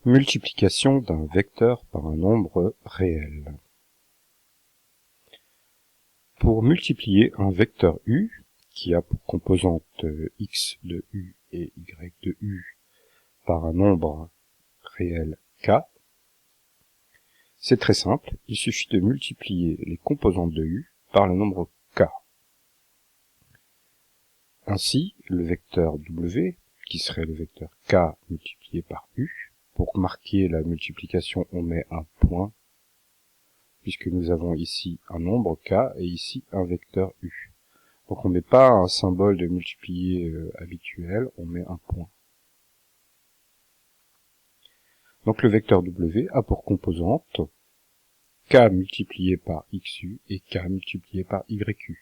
Multiplication d'un vecteur par un nombre réel. Pour multiplier un vecteur u, qui a pour composante x de u et y de u, par un nombre réel k, c'est très simple, il suffit de multiplier les composantes de u par le nombre k. Ainsi, le vecteur w, qui serait le vecteur k multiplié par u, pour marquer la multiplication, on met un point, puisque nous avons ici un nombre k et ici un vecteur u. Donc on ne met pas un symbole de multiplier habituel, on met un point. Donc le vecteur w a pour composante k multiplié par xu et k multiplié par yq.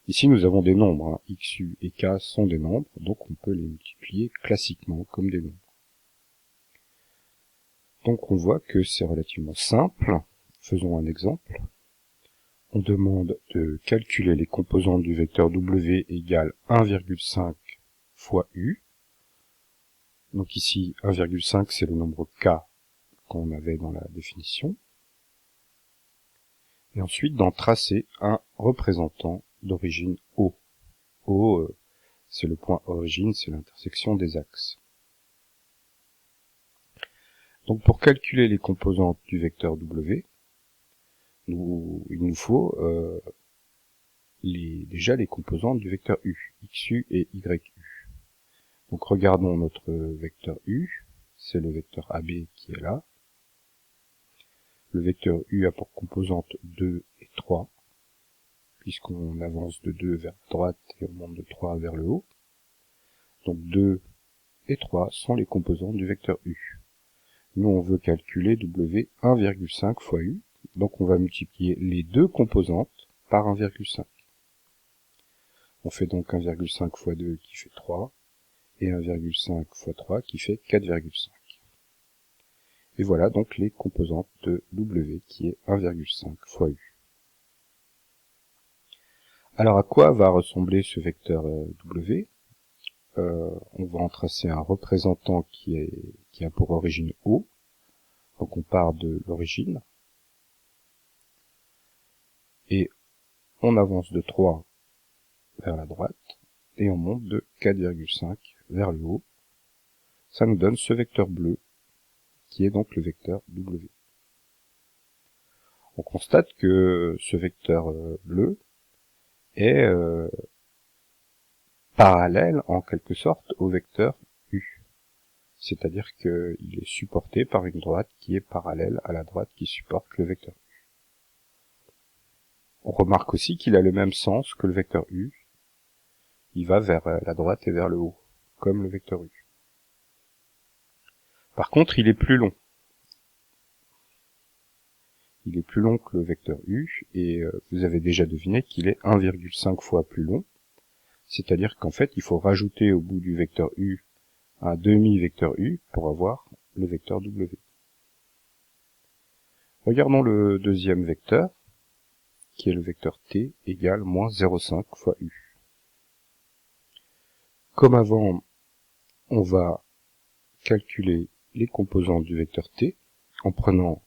Ici nous avons des nombres, xu et k sont des nombres, donc on peut les multiplier classiquement comme des nombres. Donc on voit que c'est relativement simple. Faisons un exemple. On demande de calculer les composantes du vecteur w égale 1,5 fois u. Donc ici 1,5 c'est le nombre k qu'on avait dans la définition. Et ensuite d'en tracer un représentant d'origine O. O, c'est le point origine, c'est l'intersection des axes. Donc pour calculer les composantes du vecteur w, il nous faut déjà les composantes du vecteur u, xu et yu. Donc regardons notre vecteur u, c'est le vecteur AB qui est là. Le vecteur u a pour composante 2 et 3, puisqu'on avance de 2 vers la droite et on monte de 3 vers le haut. Donc 2 et 3 sont les composantes du vecteur u. Nous, on veut calculer w 1,5 fois u, donc on va multiplier les deux composantes par 1,5. On fait donc 1,5 fois 2 qui fait 3, et 1,5 fois 3 qui fait 4,5. Et voilà donc les composantes de w qui est 1,5 fois u. Alors à quoi va ressembler ce vecteur w? On va en tracer un représentant qui a pour origine O. Donc on part de l'origine. Et on avance de 3 vers la droite. Et on monte de 4,5 vers le haut. Ça nous donne ce vecteur bleu, qui est donc le vecteur W. On constate que ce vecteur bleu est parallèle en quelque sorte au vecteur U. C'est-à-dire qu'il est supporté par une droite qui est parallèle à la droite qui supporte le vecteur U. On remarque aussi qu'il a le même sens que le vecteur U. Il va vers la droite et vers le haut, comme le vecteur U. Par contre, il est plus long. Il est plus long que le vecteur U, et vous avez déjà deviné qu'il est 1,5 fois plus long. C'est-à-dire qu'en fait, il faut rajouter au bout du vecteur U un demi-vecteur U pour avoir le vecteur W. Regardons le deuxième vecteur, qui est le vecteur T égale moins 0,5 fois U. Comme avant, on va calculer les composantes du vecteur T en prenant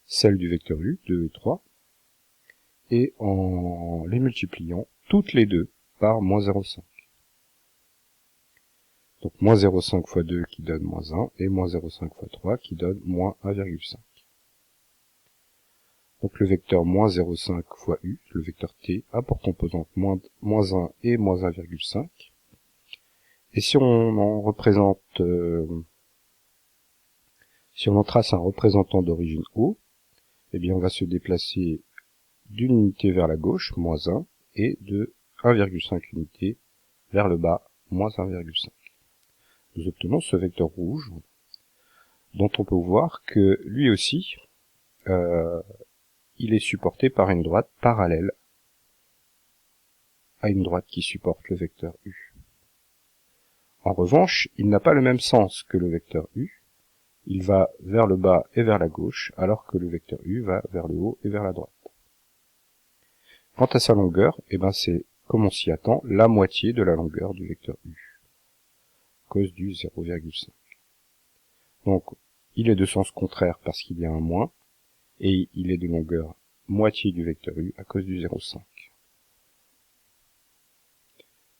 celles du vecteur U, 2 et 3, et en les multipliant toutes les deux par moins 0,5. Donc moins 0,5 fois 2 qui donne moins 1, et moins 0,5 fois 3 qui donne moins 1,5. Donc le vecteur moins 0,5 fois u, le vecteur t, a pour composante moins 1 et moins 1,5. Et si on en représente, si on en trace un représentant d'origine O, eh bien on va se déplacer d'une unité vers la gauche, moins 1, et de 1,5 unité vers le bas, moins 1,5. Nous obtenons ce vecteur rouge, dont on peut voir que lui aussi, il est supporté par une droite parallèle à une droite qui supporte le vecteur U. En revanche, il n'a pas le même sens que le vecteur U. Il va vers le bas et vers la gauche, alors que le vecteur U va vers le haut et vers la droite. Quant à sa longueur, eh ben c'est, comme on s'y attend, la moitié de la longueur du vecteur U, à cause du 0,5. Donc, il est de sens contraire parce qu'il y a un moins, et il est de longueur moitié du vecteur u à cause du 0,5.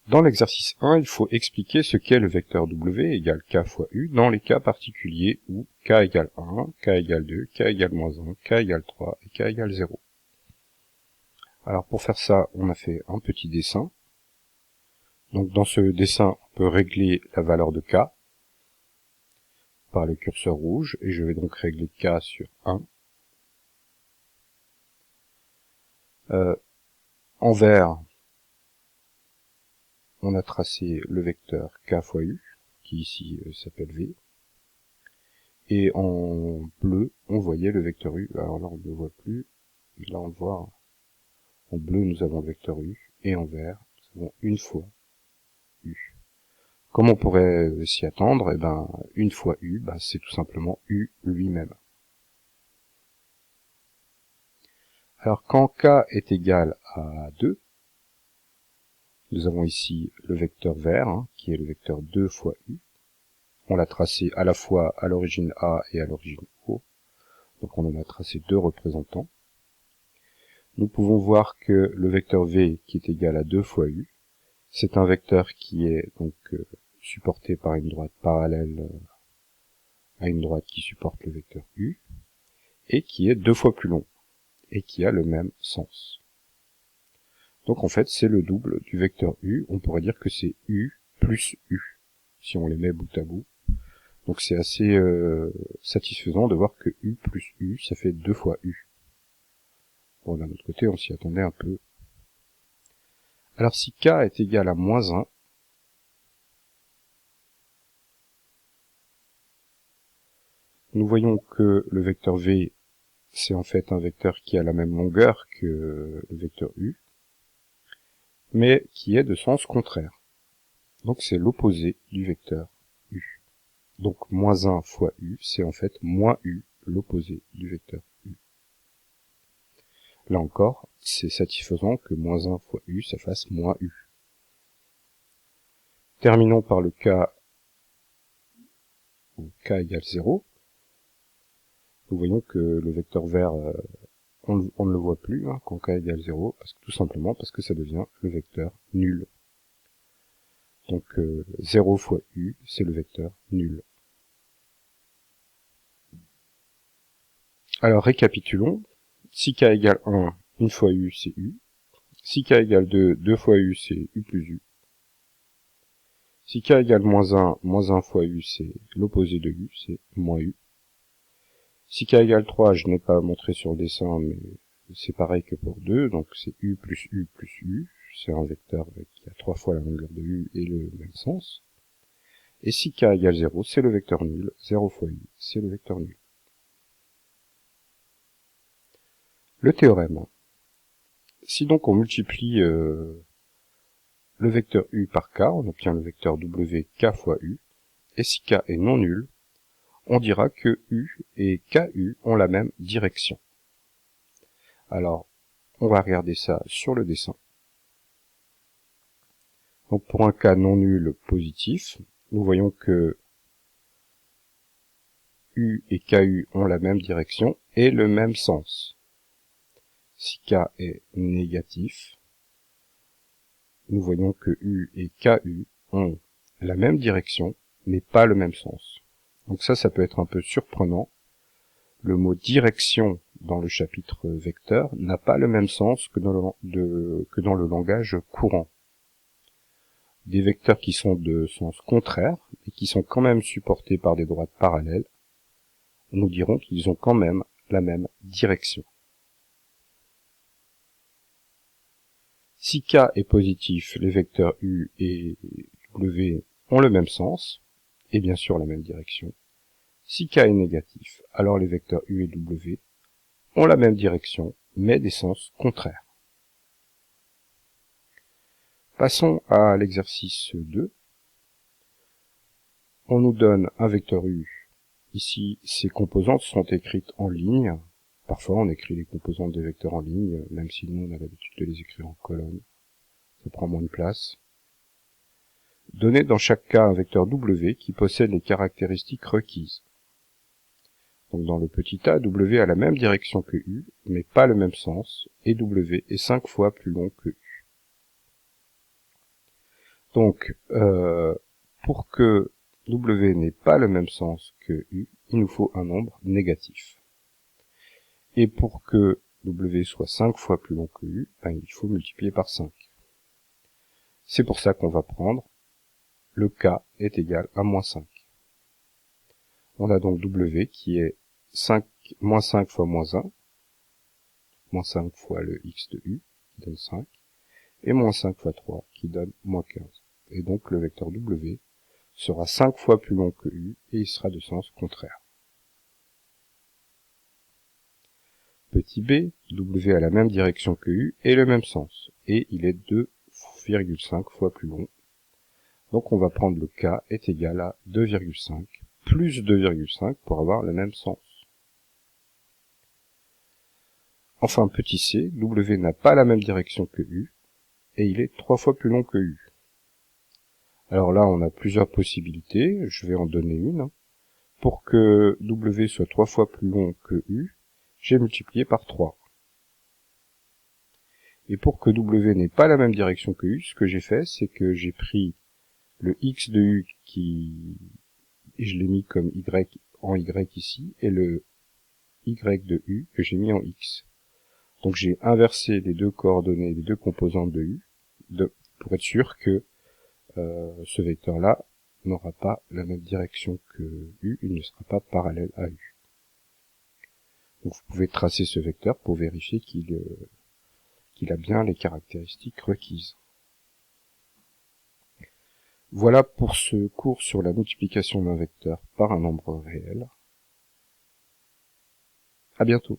Dans l'exercice 1, il faut expliquer ce qu'est le vecteur w égale k fois u dans les cas particuliers où k égale 1, k égale 2, k égale moins 1, k égale 3 et k égale 0. Alors pour faire ça, on a fait un petit dessin. Donc dans ce dessin, on peut régler la valeur de k par le curseur rouge, et je vais donc régler k sur 1. En vert, on a tracé le vecteur k fois u, qui ici s'appelle v. Et en bleu, on voyait le vecteur u. Alors là, on ne le voit plus. Mais là, on le voit. En bleu, nous avons le vecteur u. Et en vert, nous avons une fois u. Comme on pourrait s'y attendre, eh ben, une fois u, c'est tout simplement u lui-même. Alors, quand k est égal à 2, nous avons ici le vecteur vert, qui est le vecteur 2 fois u. On l'a tracé à la fois à l'origine A et à l'origine O. Donc on en a tracé deux représentants. Nous pouvons voir que le vecteur V, qui est égal à 2 fois u, c'est un vecteur qui est donc supporté par une droite parallèle à une droite qui supporte le vecteur u, et qui est 2 fois plus long, et qui a le même sens. Donc en fait, c'est le double du vecteur u. On pourrait dire que c'est u plus u, si on les met bout à bout. Donc c'est assez satisfaisant de voir que u plus u, ça fait 2 fois u. Bon, d'un autre côté, on s'y attendait un peu. Alors si k est égal à moins 1, nous voyons que le vecteur v, c'est en fait un vecteur qui a la même longueur que le vecteur u, mais qui est de sens contraire. Donc c'est l'opposé du vecteur u. Donc moins 1 fois u, c'est en fait moins u, l'opposé du vecteur u. Là encore, c'est satisfaisant que moins 1 fois u, ça fasse moins u. Terminons par le cas où k égale 0. Nous voyons que le vecteur vert, on ne le voit plus quand k égale 0, tout simplement parce que ça devient le vecteur nul. Donc 0 fois u, c'est le vecteur nul. Alors récapitulons. Si k égale 1, une fois u, c'est u. Si k égale 2, 2 fois u, c'est u plus u. Si k égale moins 1 fois u, c'est l'opposé de u, c'est moins u. Si k égale 3, je n'ai pas montré sur le dessin, mais c'est pareil que pour 2, donc c'est u plus u plus u. C'est un vecteur qui a 3 fois la longueur de u et le même sens. Et si k égale 0, c'est le vecteur nul. 0 fois u, c'est le vecteur nul. Le théorème. Si donc on multiplie le vecteur u par k, on obtient le vecteur w k fois u. Et si k est non nul, on dira que u et ku ont la même direction. Alors, on va regarder ça sur le dessin. Donc pour un cas non nul positif, nous voyons que u et ku ont la même direction et le même sens. Si k est négatif, nous voyons que u et ku ont la même direction, mais pas le même sens. Donc ça peut être un peu surprenant. Le mot direction dans le chapitre vecteur n'a pas le même sens que dans le langage courant. Des vecteurs qui sont de sens contraire, et qui sont quand même supportés par des droites parallèles, nous dirons qu'ils ont quand même la même direction. Si k est positif, les vecteurs u et w ont le même sens, et bien sûr la même direction. Si k est négatif, alors les vecteurs u et w ont la même direction, mais des sens contraires. Passons à l'exercice 2. On nous donne un vecteur u. Ici, ses composantes sont écrites en ligne. Parfois, on écrit les composantes des vecteurs en ligne, même si nous, on a l'habitude de les écrire en colonne. Ça prend moins de place. Donner dans chaque cas un vecteur w qui possède les caractéristiques requises. Donc dans le petit a, W a la même direction que U, mais pas le même sens, et W est 5 fois plus long que U. Donc, pour que W n'ait pas le même sens que U, il nous faut un nombre négatif. Et pour que W soit 5 fois plus long que U, ben, il faut multiplier par 5. C'est pour ça qu'on va prendre le K est égal à moins 5. On a donc W qui est moins 5 fois moins 1, moins 5 fois le X de U, qui donne 5, et moins 5 fois 3, qui donne moins 15. Et donc le vecteur W sera 5 fois plus long que U, et il sera de sens contraire. Petit b, W a la même direction que U et le même sens, et il est 2,5 fois plus long. Donc on va prendre le K est égal à 2,5 plus 2,5 pour avoir le même sens. Enfin, petit c, W n'a pas la même direction que U, et il est 3 fois plus long que U. Alors là, on a plusieurs possibilités, je vais en donner une. Pour que W soit 3 fois plus long que U, j'ai multiplié par 3. Et pour que W n'ait pas la même direction que U, ce que j'ai fait, c'est que j'ai pris le X de U et je l'ai mis comme Y en Y ici, et le Y de U que j'ai mis en X. Donc j'ai inversé les deux coordonnées, les deux composantes de U, pour être sûr que ce vecteur-là n'aura pas la même direction que U, il ne sera pas parallèle à U. Donc vous pouvez tracer ce vecteur pour vérifier qu'il a bien les caractéristiques requises. Voilà pour ce cours sur la multiplication d'un vecteur par un nombre réel. À bientôt.